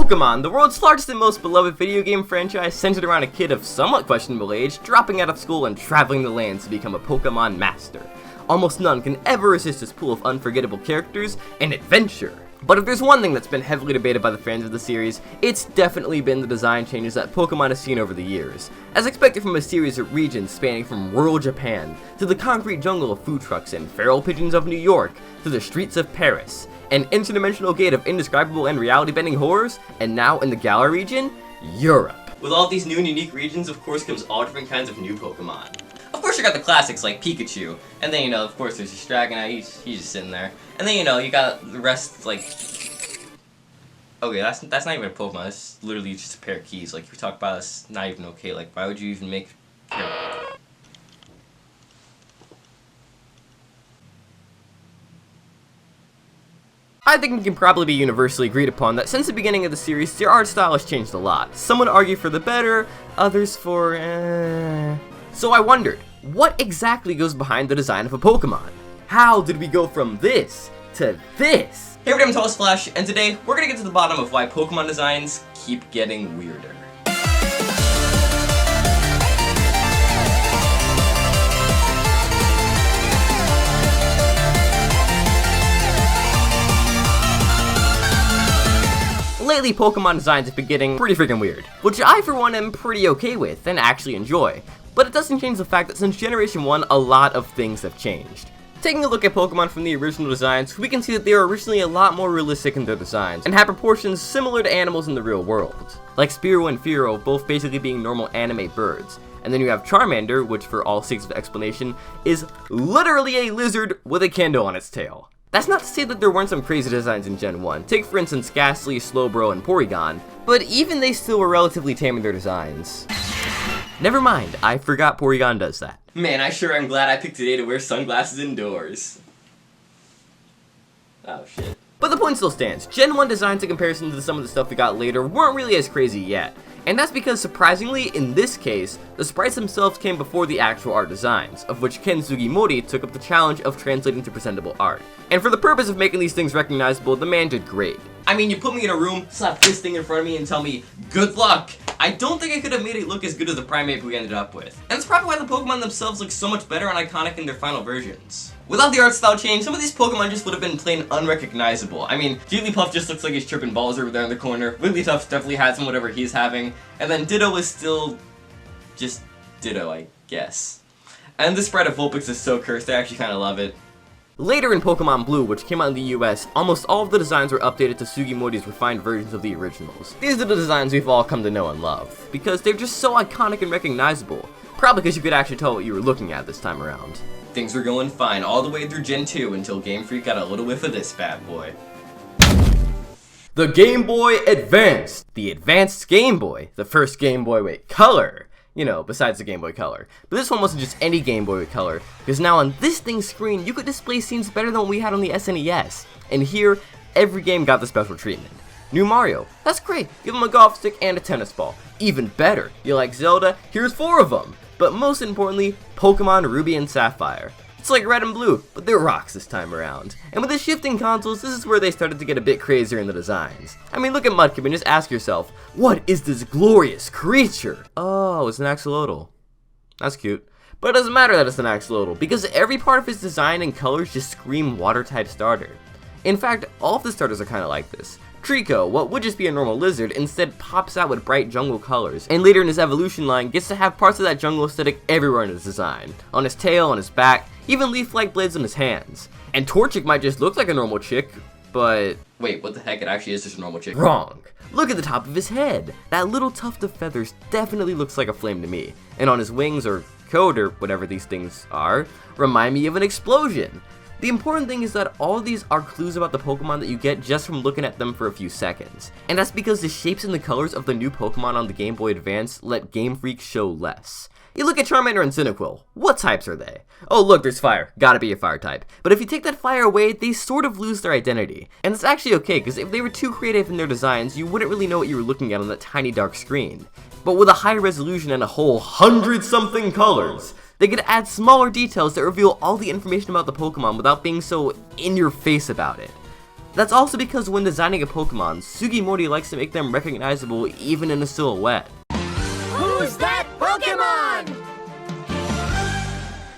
Pokemon, the world's largest and most beloved video game franchise centered around a kid of somewhat questionable age, dropping out of school and traveling the lands to become a Pokemon master. Almost none can ever resist this pool of unforgettable characters and adventure. But if there's one thing that's been heavily debated by the fans of the series, it's definitely been the design changes that Pokemon has seen over the years. As expected from a series of regions spanning from rural Japan, to the concrete jungle of food trucks and feral pigeons of New York, to the streets of Paris, an interdimensional gate of indescribable and reality-bending horrors, and now in the Galar region, Europe. With all these new and unique regions, of course, comes all different kinds of new Pokemon. Of course, you got the classics like Pikachu, and then, of course, there's this Dragonite, he's just sitting there. And then, you got the rest, like... Okay, that's not even a Pokemon, that's literally just a pair of keys. Like, we talk about it's not even okay, like, why would you even make... I think it can probably be universally agreed upon that since the beginning of the series, their art style has changed a lot. Some would argue for the better, others for So I wondered, what exactly goes behind the design of a Pokemon? How did we go from this to this? Hey everybody, I'm Thomas Flash, and today we're gonna get to the bottom of why Pokemon designs keep getting weirder. Lately, Pokemon designs have been getting pretty freaking weird, which I for one am pretty okay with and actually enjoy. But it doesn't change the fact that since Generation 1, a lot of things have changed. Taking a look at Pokemon from the original designs, we can see that they were originally a lot more realistic in their designs, and had proportions similar to animals in the real world. Like Spearow and Fearow both basically being normal anime birds. And then you have Charmander, which for all sakes of explanation, is literally a lizard with a candle on its tail. That's not to say that there weren't some crazy designs in Gen 1, take for instance Ghastly, Slowbro, and Porygon, but even they still were relatively tame in their designs. Never mind, I forgot Porygon does that. Man, I sure am glad I picked today to wear sunglasses indoors. Oh shit. But the point still stands, Gen 1 designs in comparison to some of the stuff we got later weren't really as crazy yet. And that's because, surprisingly, in this case, the sprites themselves came before the actual art designs, of which Ken Sugimori took up the challenge of translating to presentable art. And for the purpose of making these things recognizable, the man did great. I mean, you put me in a room, slap this thing in front of me, and tell me, good luck! I don't think I could have made it look as good as the Primate we ended up with. And that's probably why the Pokemon themselves look so much better and iconic in their final versions. Without the art style change, some of these Pokemon just would have been plain unrecognizable. I mean, Jigglypuff just looks like he's tripping balls over there in the corner, Wigglytuff definitely had some whatever he's having, and then Ditto is still... just Ditto, I guess. And the sprite of Vulpix is so cursed, I actually kinda love it. Later in Pokemon Blue, which came out in the US, almost all of the designs were updated to Sugimori's refined versions of the originals. These are the designs we've all come to know and love, because they're just so iconic and recognizable. Probably because you could actually tell what you were looking at this time around. Things were going fine all the way through Gen 2 until GameFreak got a little whiff of this bad boy. The Gameboy Advance! The Advanced Game Boy. The first Game Boy with color. You know, besides the Game Boy Color. But this one wasn't just any Game Boy with color, because now on this thing's screen, you could display scenes better than what we had on the SNES. And here, every game got the special treatment. New Mario, that's great, give him a golf stick and a tennis ball. Even better, you like Zelda, here's 4 of them. But most importantly, Pokemon Ruby and Sapphire. It's like Red and Blue, but they're rocks this time around. And with the shifting consoles, this is where they started to get a bit crazier in the designs. I mean, look at Mudkip and just ask yourself, what is this glorious creature? Oh, it's an axolotl. That's cute. But it doesn't matter that it's an axolotl, because every part of his design and colors just scream water-type starter. In fact, all of the starters are kinda like this. Trico, what would just be a normal lizard, instead pops out with bright jungle colors, and later in his evolution line gets to have parts of that jungle aesthetic everywhere in his design. On his tail, on his back, even leaf-like blades on his hands. And Torchic might just look like a normal chick, but... Wait, what the heck, it actually is just a normal chick. Wrong! Look at the top of his head! That little tuft of feathers definitely looks like a flame to me, and on his wings, or coat, or whatever these things are, remind me of an explosion! The important thing is that all of these are clues about the Pokemon that you get just from looking at them for a few seconds. And that's because the shapes and the colors of the new Pokemon on the Game Boy Advance let Game Freak show less. You look at Charmander and Cyndaquil, what types are they? Oh look, there's fire, gotta be a fire type. But if you take that fire away, they sort of lose their identity. And it's actually okay, because if they were too creative in their designs, you wouldn't really know what you were looking at on that tiny dark screen. But with a high resolution and a whole 100-something colors, they could add smaller details that reveal all the information about the Pokemon without being so in your face about it. That's also because when designing a Pokemon, Sugimori likes to make them recognizable even in a silhouette. Who's that Pokemon?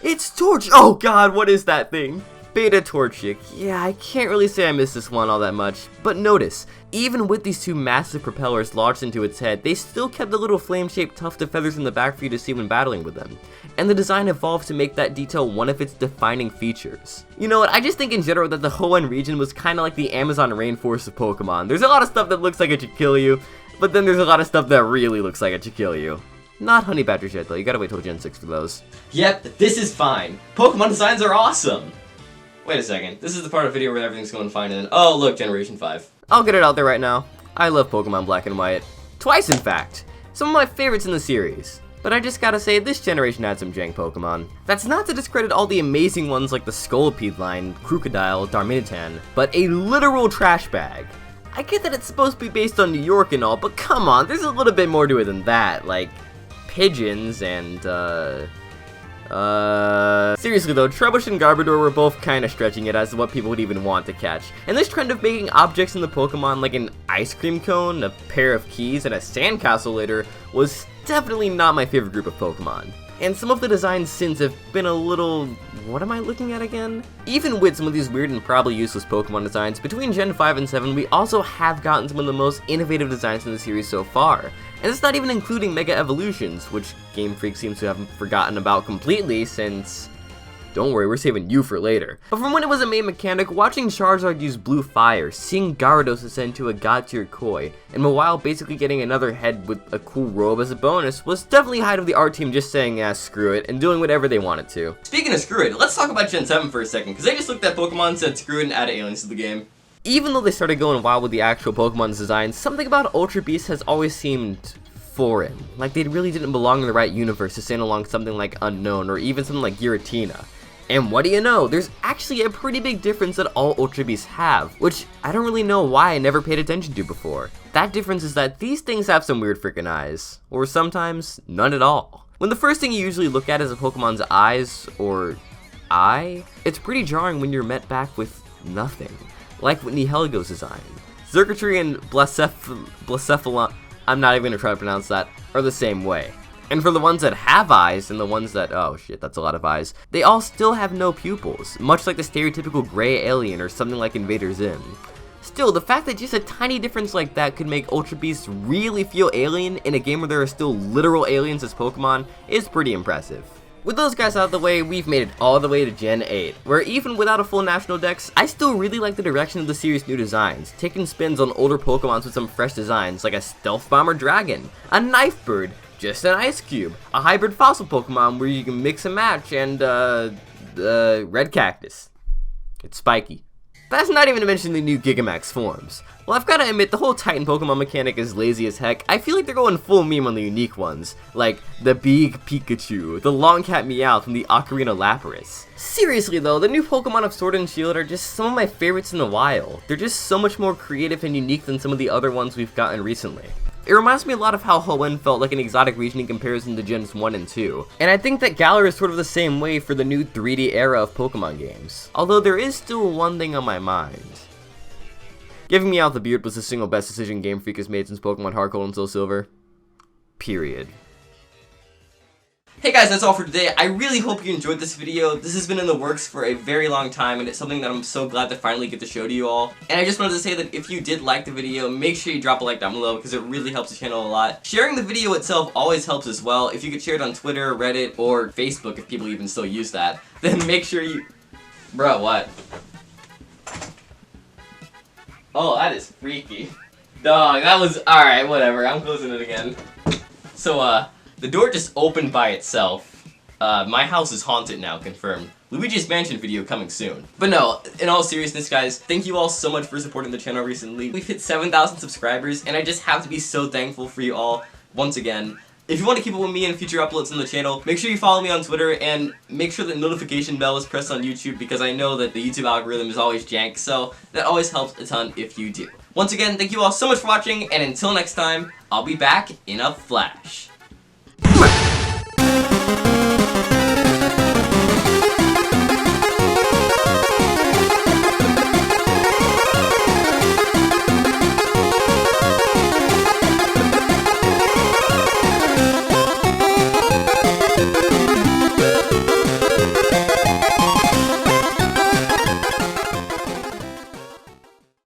It's Torchic! Oh god, what is that thing? Beta Torchic. Yeah, I can't really say I miss this one all that much, but notice, even with these two massive propellers lodged into its head, they still kept the little flame-shaped tuft of feathers in the back for you to see when battling with them. And the design evolved to make that detail one of its defining features. You know what, I just think in general that the Hoenn region was kinda like the Amazon rainforest of Pokemon. There's a lot of stuff that looks like it should kill you, but then there's a lot of stuff that really looks like it should kill you. Not Honey Badgers yet though, you gotta wait till Gen 6 for those. Yep, this is fine. Pokemon designs are awesome! Wait a second, this is the part of the video where everything's going fine and then, oh look, Generation 5. I'll get it out there right now. I love Pokemon Black and White. Twice in fact. Some of my favorites in the series. But I just gotta say, this generation had some jank Pokemon. That's not to discredit all the amazing ones like the Scolipede line, Crocodile, Darmanitan, but a literal trash bag. I get that it's supposed to be based on New York and all, but come on, there's a little bit more to it than that, like pigeons and, seriously though, Trubbish and Garbodor were both kinda stretching it as to what people would even want to catch. And this trend of making objects in the Pokemon like an ice cream cone, a pair of keys, and a sandcastle later was definitely not my favorite group of Pokemon. And some of the designs since have been a little... what am I looking at again? Even with some of these weird and probably useless Pokemon designs, between Gen 5 and 7 we also have gotten some of the most innovative designs in the series so far. And it's not even including Mega Evolutions, which Game Freak seems to have forgotten about completely since... don't worry, we're saving you for later. But from when it was a main mechanic, watching Charizard use Blue Fire, seeing Gyarados ascend to a God tier Koi, and Mawile basically getting another head with a cool robe as a bonus was definitely height of the art team just saying, yeah, screw it, and doing whatever they wanted to. Speaking of screw it, let's talk about Gen 7 for a second, because they just looked at Pokemon and said screw it and added aliens to the game. Even though they started going wild with the actual Pokemon's designs, something about Ultra Beast has always seemed foreign. Like they really didn't belong in the right universe to stand along something like Unknown, or even something like Giratina. And what do you know, there's actually a pretty big difference that all Ultra Beasts have, which I don't really know why I never paid attention to before. That difference is that these things have some weird freaking eyes, or sometimes none at all. When the first thing you usually look at is a Pokemon's eyes, or eye, it's pretty jarring when you're met back with nothing. Like with Nihilgo's design. Xurkitree and Blacephalon, I'm not even gonna try to pronounce that, are the same way. And for the ones that have eyes, and the ones that, oh shit, that's a lot of eyes, they all still have no pupils, much like the stereotypical gray alien or something like Invader Zim. Still, the fact that just a tiny difference like that could make Ultra Beasts really feel alien in a game where there are still literal aliens as Pokemon is pretty impressive. With those guys out of the way, we've made it all the way to Gen 8, where even without a full national dex, I still really like the direction of the series' new designs, taking spins on older Pokemons with some fresh designs like a Stealth Bomber Dragon, a Knife Bird, just an Ice Cube, a hybrid fossil Pokemon where you can mix and match, and Red Cactus. It's spiky. That's not even to mention the new Gigamax forms. Well, I've gotta admit, the whole Titan Pokemon mechanic is lazy as heck. I feel like they're going full meme on the unique ones, like the Big Pikachu, the Long Cat Meowth, and the Ocarina Lapras. Seriously though, the new Pokemon of Sword and Shield are just some of my favorites in the wild. They're just so much more creative and unique than some of the other ones we've gotten recently. It reminds me a lot of how Hoenn felt like an exotic region in comparison to Gens 1 and 2. And I think that Galar is sort of the same way for the new 3D era of Pokemon games. Although there is still one thing on my mind. Giving me out the beard was the single best decision Game Freak has made since Pokemon Heart Gold and Soul Silver. Period. Hey guys, that's all for today. I really hope you enjoyed this video. This has been in the works for a very long time, and it's something that I'm so glad to finally get to show to you all. And I just wanted to say that if you did like the video, make sure you drop a like down below because it really helps the channel a lot. Sharing the video itself always helps as well. If you could share it on Twitter, Reddit, or Facebook, if people even still use that, then make sure you... Bro, what? Oh, that is freaky. Dog, that was... Alright, whatever. I'm closing it again. So, the door just opened by itself. My house is haunted now, confirmed. Luigi's Mansion video coming soon. But no, in all seriousness guys, thank you all so much for supporting the channel recently. We've hit 7,000 subscribers, and I just have to be so thankful for you all once again. If you want to keep up with me and future uploads on the channel, make sure you follow me on Twitter, and make sure that notification bell is pressed on YouTube because I know that the YouTube algorithm is always jank, so that always helps a ton if you do. Once again, thank you all so much for watching, and until next time, I'll be back in a flash.